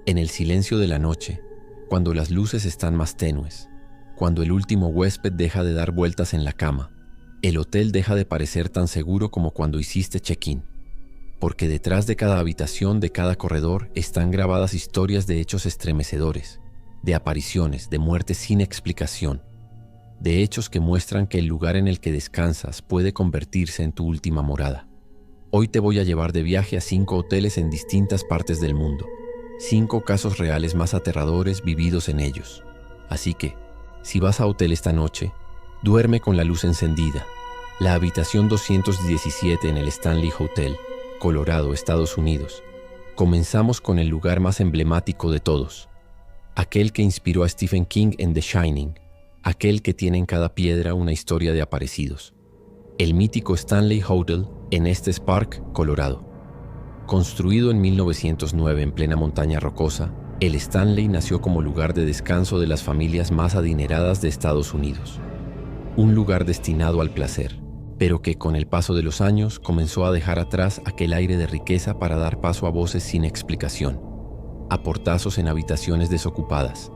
En el silencio de la noche, cuando las luces están más tenues, cuando el último huésped deja de dar vueltas en la cama, el hotel deja de parecer tan seguro como cuando hiciste check-in, porque detrás de cada habitación, de cada corredor, están grabadas historias de hechos estremecedores, de apariciones, de muertes sin explicación, de hechos que muestran que el lugar en el que descansas puede convertirse en tu última morada. Hoy te voy a llevar de viaje a 5 hoteles en distintas partes del mundo, 5 casos reales más aterradores vividos en ellos. Así que, si vas a hotel esta noche, duerme con la luz encendida. La habitación 217 en el Stanley Hotel, Colorado, Estados Unidos. Comenzamos con el lugar más emblemático de todos, aquel que inspiró a Stephen King en The Shining, aquel que tiene en cada piedra una historia de aparecidos. El mítico Stanley Hotel en Estes Park, Colorado. Construido en 1909 en plena montaña rocosa, el Stanley nació como lugar de descanso de las familias más adineradas de Estados Unidos. Un lugar destinado al placer, pero que con el paso de los años comenzó a dejar atrás aquel aire de riqueza para dar paso a voces sin explicación, a portazos en habitaciones desocupadas,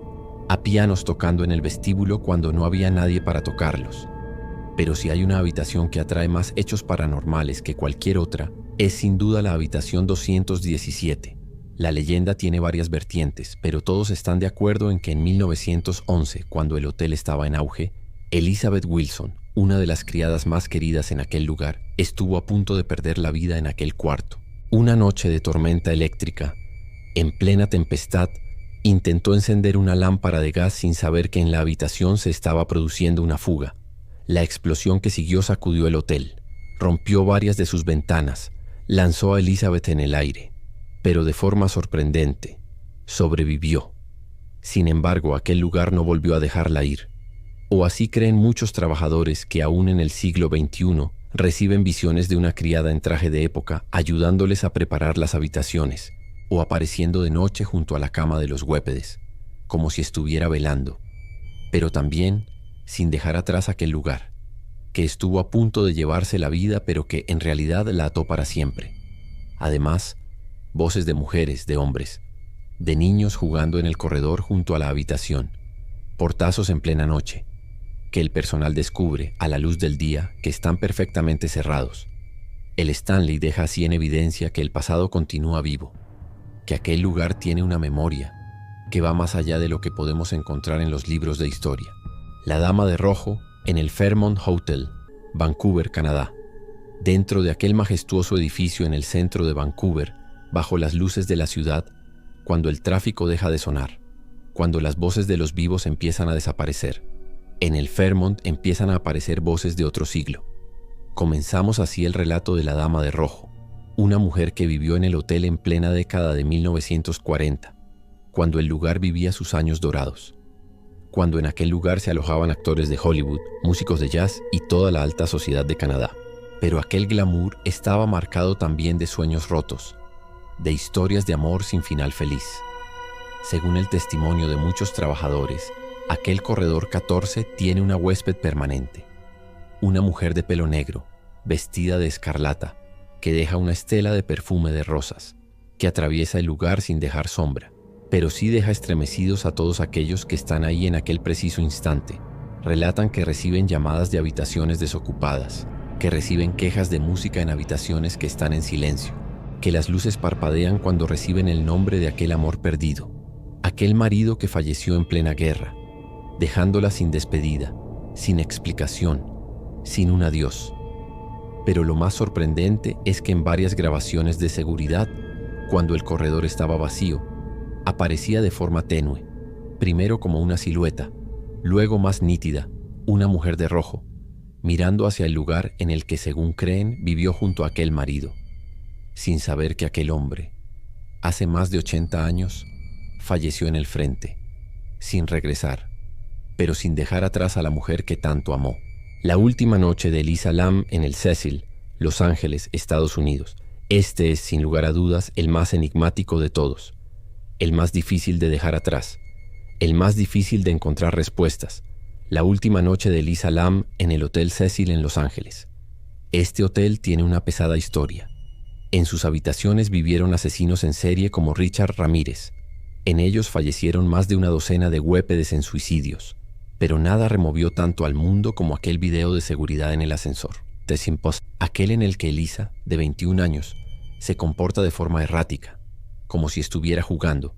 a pianos tocando en el vestíbulo cuando no había nadie para tocarlos. Pero si hay una habitación que atrae más hechos paranormales que cualquier otra, es sin duda la habitación 217. La leyenda tiene varias vertientes, pero todos están de acuerdo en que en 1911, cuando el hotel estaba en auge, Elizabeth Wilson, una de las criadas más queridas en aquel lugar, estuvo a punto de perder la vida en aquel cuarto. Una noche de tormenta eléctrica, en plena tempestad, intentó encender una lámpara de gas sin saber que en la habitación se estaba produciendo una fuga. La explosión que siguió sacudió el hotel, rompió varias de sus ventanas, lanzó a Elizabeth en el aire, pero de forma sorprendente, sobrevivió. Sin embargo, aquel lugar no volvió a dejarla ir. O así creen muchos trabajadores que aún en el siglo XXI reciben visiones de una criada en traje de época ayudándoles a preparar las habitaciones, o apareciendo de noche junto a la cama de los huéspedes, como si estuviera velando, pero también sin dejar atrás aquel lugar, que estuvo a punto de llevarse la vida pero que en realidad la ató para siempre. Además, voces de mujeres, de hombres, de niños jugando en el corredor junto a la habitación, portazos en plena noche, que el personal descubre a la luz del día que están perfectamente cerrados. El Stanley deja así en evidencia que el pasado continúa vivo, que aquel lugar tiene una memoria que va más allá de lo que podemos encontrar en los libros de historia. La Dama de Rojo en el Fairmont Hotel, Vancouver, Canadá. Dentro de aquel majestuoso edificio en el centro de Vancouver, bajo las luces de la ciudad, cuando el tráfico deja de sonar, cuando las voces de los vivos empiezan a desaparecer, en el Fairmont empiezan a aparecer voces de otro siglo. Comenzamos así el relato de la Dama de Rojo, una mujer que vivió en el hotel en plena década de 1940, cuando el lugar vivía sus años dorados, cuando en aquel lugar se alojaban actores de Hollywood, músicos de jazz y toda la alta sociedad de Canadá. Pero aquel glamour estaba marcado también de sueños rotos, de historias de amor sin final feliz. Según el testimonio de muchos trabajadores, aquel corredor 14 tiene una huésped permanente, una mujer de pelo negro, vestida de escarlata, que deja una estela de perfume de rosas, que atraviesa el lugar sin dejar sombra, pero sí deja estremecidos a todos aquellos que están ahí en aquel preciso instante. Relatan que reciben llamadas de habitaciones desocupadas, que reciben quejas de música en habitaciones que están en silencio, que las luces parpadean cuando reciben el nombre de aquel amor perdido, aquel marido que falleció en plena guerra, dejándola sin despedida, sin explicación, sin un adiós. Pero lo más sorprendente es que en varias grabaciones de seguridad, cuando el corredor estaba vacío, aparecía de forma tenue, primero como una silueta, luego más nítida, una mujer de rojo, mirando hacia el lugar en el que, según creen, vivió junto a aquel marido, sin saber que aquel hombre, hace más de 80 años, falleció en el frente, sin regresar, pero sin dejar atrás a la mujer que tanto amó. La última noche de Elisa Lam en el Cecil, Los Ángeles, Estados Unidos. Este es, sin lugar a dudas, el más enigmático de todos, el más difícil de dejar atrás, el más difícil de encontrar respuestas. La última noche de Elisa Lam en el Hotel Cecil en Los Ángeles. Este hotel tiene una pesada historia. En sus habitaciones vivieron asesinos en serie como Richard Ramírez, En ellos fallecieron más de una docena de huéspedes en suicidios, pero nada removió tanto al mundo como aquel video de seguridad en el ascensor. Aquel en el que Elisa, de 21 años, se comporta de forma errática, como si estuviera jugando,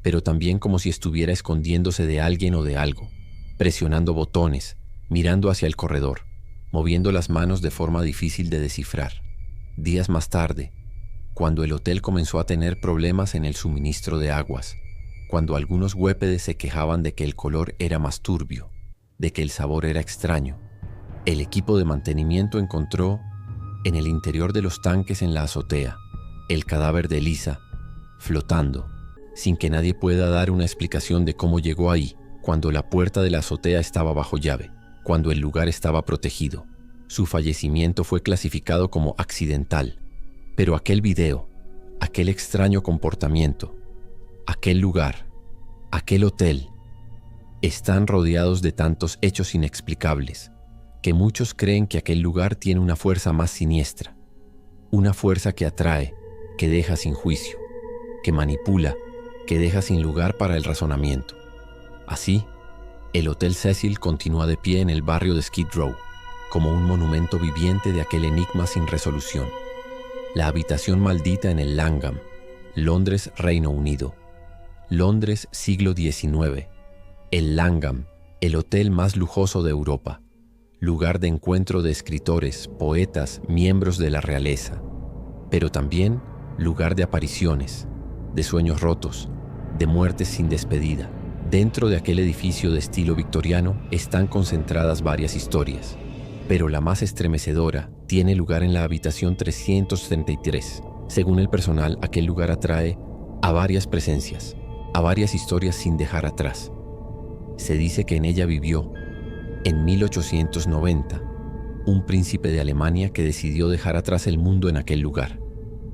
pero también como si estuviera escondiéndose de alguien o de algo, presionando botones, mirando hacia el corredor, moviendo las manos de forma difícil de descifrar. Días más tarde, cuando el hotel comenzó a tener problemas en el suministro de aguas, cuando algunos huéspedes se quejaban de que el color era más turbio, de que el sabor era extraño, el equipo de mantenimiento encontró, en el interior de los tanques en la azotea, el cadáver de Elisa, flotando, sin que nadie pueda dar una explicación de cómo llegó ahí, cuando la puerta de la azotea estaba bajo llave, cuando el lugar estaba protegido. Su fallecimiento fue clasificado como accidental, pero aquel video, aquel extraño comportamiento, aquel lugar, aquel hotel, están rodeados de tantos hechos inexplicables que muchos creen que aquel lugar tiene una fuerza más siniestra, una fuerza que atrae, que deja sin juicio, que manipula, que deja sin lugar para el razonamiento. Así, el Hotel Cecil continúa de pie en el barrio de Skid Row, como un monumento viviente de aquel enigma sin resolución. La habitación maldita en el Langham, Londres, Reino Unido. Londres, siglo XIX. El Langham, el hotel más lujoso de Europa. Lugar de encuentro de escritores, poetas, miembros de la realeza. Pero también lugar de apariciones, de sueños rotos, de muertes sin despedida. Dentro de aquel edificio de estilo victoriano están concentradas varias historias, pero la más estremecedora tiene lugar en la habitación 333. Según el personal, aquel lugar atrae a varias presencias, a varias historias sin dejar atrás. Se dice que en ella vivió, en 1890, un príncipe de Alemania que decidió dejar atrás el mundo en aquel lugar.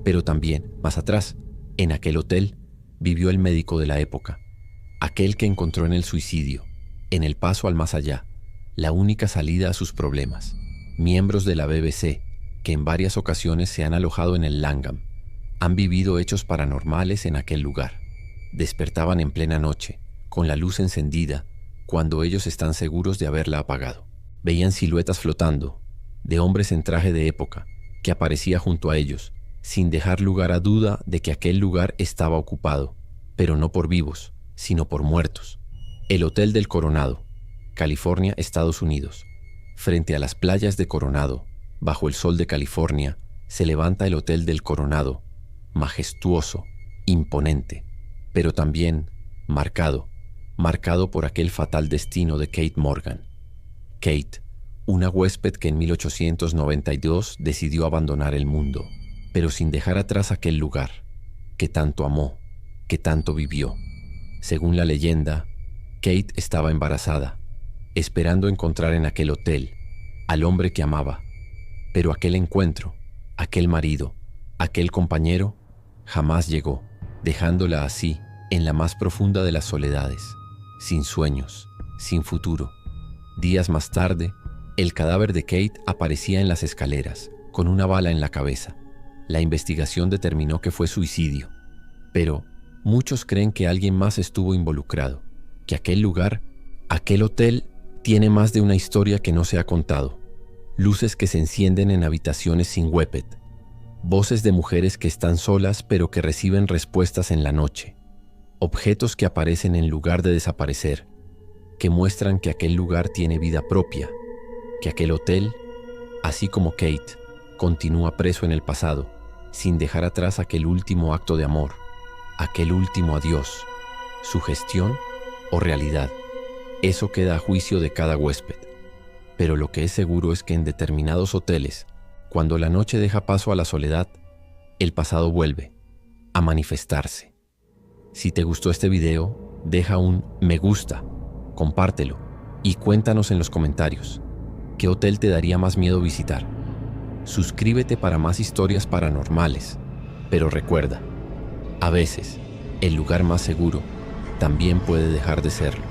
Pero también, más atrás, en aquel hotel, vivió el médico de la época, aquel que encontró en el suicidio, en el paso al más allá, la única salida a sus problemas. Miembros de la BBC, que en varias ocasiones se han alojado en el Langham, han vivido hechos paranormales en aquel lugar. Despertaban en plena noche, con la luz encendida, cuando ellos están seguros de haberla apagado. Veían siluetas flotando, de hombres en traje de época, que aparecía junto a ellos, sin dejar lugar a duda de que aquel lugar estaba ocupado, pero no por vivos, sino por muertos. El Hotel del Coronado, California, Estados Unidos. Frente a las playas de Coronado, bajo el sol de California, se levanta el Hotel del Coronado, majestuoso, imponente, pero también marcado por aquel fatal destino de Kate Morgan. Kate, una huésped que en 1892 decidió abandonar el mundo, pero sin dejar atrás aquel lugar, que tanto amó, que tanto vivió. Según la leyenda, Kate estaba embarazada, esperando encontrar en aquel hotel al hombre que amaba, pero aquel encuentro, aquel marido, aquel compañero, jamás llegó, dejándola así en la más profunda de las soledades, sin sueños, sin futuro. Días más tarde, el cadáver de Kate aparecía en las escaleras, con una bala en la cabeza. La investigación determinó que fue suicidio, pero muchos creen que alguien más estuvo involucrado, que aquel lugar, aquel hotel, tiene más de una historia que no se ha contado. Luces que se encienden en habitaciones sin huésped, voces de mujeres que están solas pero que reciben respuestas en la noche, objetos que aparecen en lugar de desaparecer, que muestran que aquel lugar tiene vida propia, que aquel hotel, así como Kate, continúa preso en el pasado, sin dejar atrás aquel último acto de amor, aquel último adiós, sugestión o realidad. Eso queda a juicio de cada huésped. Pero lo que es seguro es que en determinados hoteles, cuando la noche deja paso a la soledad, el pasado vuelve a manifestarse. Si te gustó este video, deja un me gusta, compártelo y cuéntanos en los comentarios qué hotel te daría más miedo visitar. Suscríbete para más historias paranormales, pero recuerda, a veces el lugar más seguro también puede dejar de serlo.